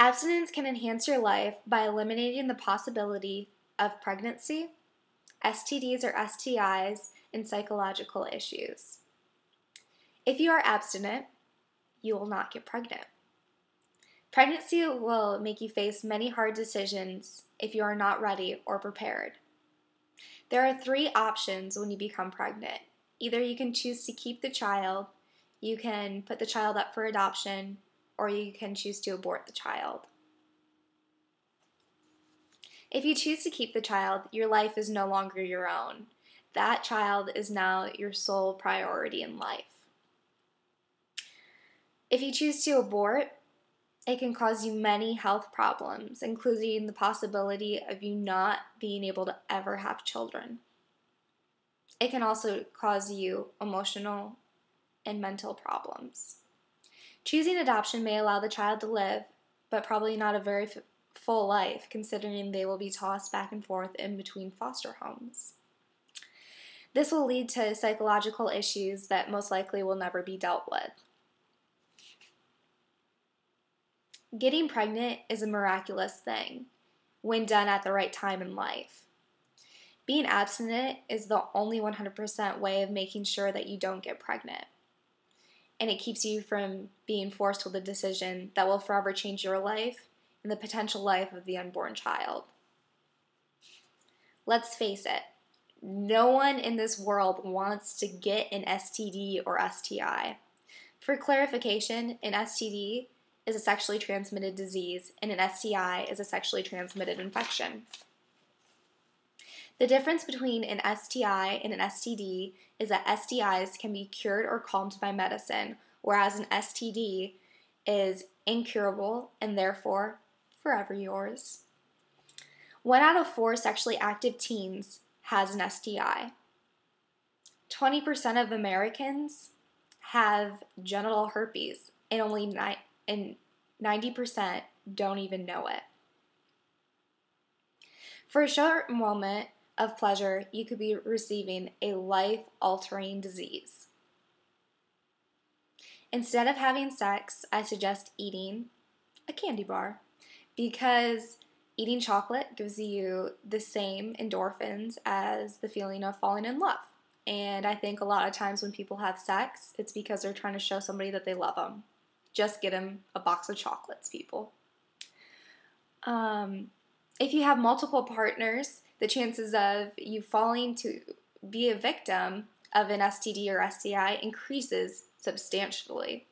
Abstinence can enhance your life by eliminating the possibility of pregnancy, STDs or STIs, and psychological issues. If you are abstinent, you will not get pregnant. Pregnancy will make you face many hard decisions if you are not ready or prepared. There are 3 options when you become pregnant. Either you can choose to keep the child, you can put the child up for adoption, or you can choose to abort the child. If you choose to keep the child, your life is no longer your own. That child is now your sole priority in life. If you choose to abort, it can cause you many health problems, including the possibility of you not being able to ever have children. It can also cause you emotional and mental problems. Choosing adoption may allow the child to live, but probably not a very full life, considering they will be tossed back and forth in between foster homes. This will lead to psychological issues that most likely will never be dealt with. Getting pregnant is a miraculous thing when done at the right time in life. Being abstinent is the only 100% way of making sure that you don't get pregnant. And it keeps you from being forced with a decision that will forever change your life and the potential life of the unborn child. Let's face it, no one in this world wants to get an STD or STI. For clarification, an STD is a sexually transmitted disease, and an STI is a sexually transmitted infection. The difference between an STI and an STD is that STIs can be cured or calmed by medicine, whereas an STD is incurable and therefore forever yours. 1 out of 4 sexually active teens has an STI. 20% of Americans have genital herpes, and only 90% don't even know it. For a short moment of pleasure, you could be receiving a life-altering disease. Instead of having sex, I suggest eating a candy bar, because eating chocolate gives you the same endorphins as the feeling of falling in love. And I think a lot of times when people have sex, it's because they're trying to show somebody that they love them. Just get them a box of chocolates, people. If you have multiple partners, the chances of you falling to be a victim of an STD or STI increases substantially.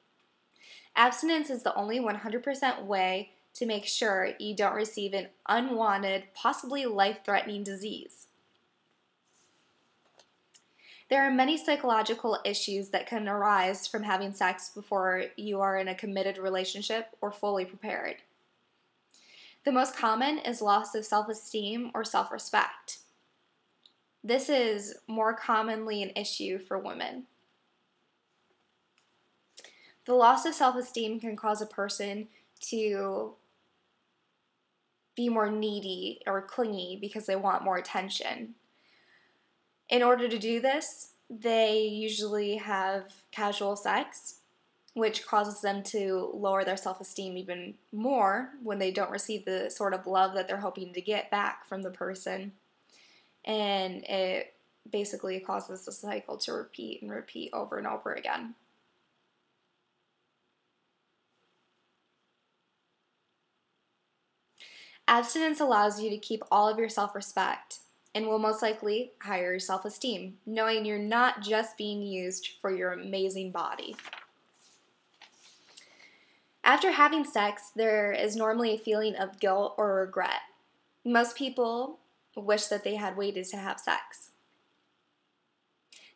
Abstinence is the only 100% way to make sure you don't receive an unwanted, possibly life-threatening disease. There are many psychological issues that can arise from having sex before you are in a committed relationship or fully prepared. The most common is loss of self-esteem or self-respect. This is more commonly an issue for women. The loss of self-esteem can cause a person to be more needy or clingy because they want more attention. In order to do this, they usually have casual sex, which causes them to lower their self-esteem even more when they don't receive the sort of love that they're hoping to get back from the person. And it basically causes the cycle to repeat and repeat over and over again. Abstinence allows you to keep all of your self-respect and will most likely higher your self-esteem, knowing you're not just being used for your amazing body. After having sex, there is normally a feeling of guilt or regret. Most people wish that they had waited to have sex.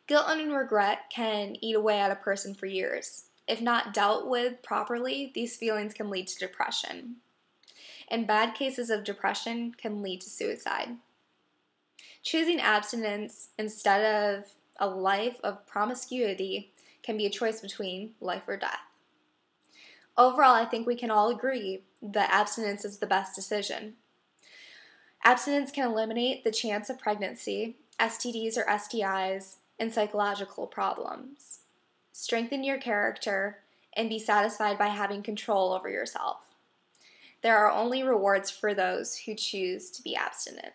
Guilt and regret can eat away at a person for years. If not dealt with properly, these feelings can lead to depression. And bad cases of depression can lead to suicide. Choosing abstinence instead of a life of promiscuity can be a choice between life or death. Overall, I think we can all agree that abstinence is the best decision. Abstinence can eliminate the chance of pregnancy, STDs or STIs, and psychological problems. Strengthen your character and be satisfied by having control over yourself. There are only rewards for those who choose to be abstinent.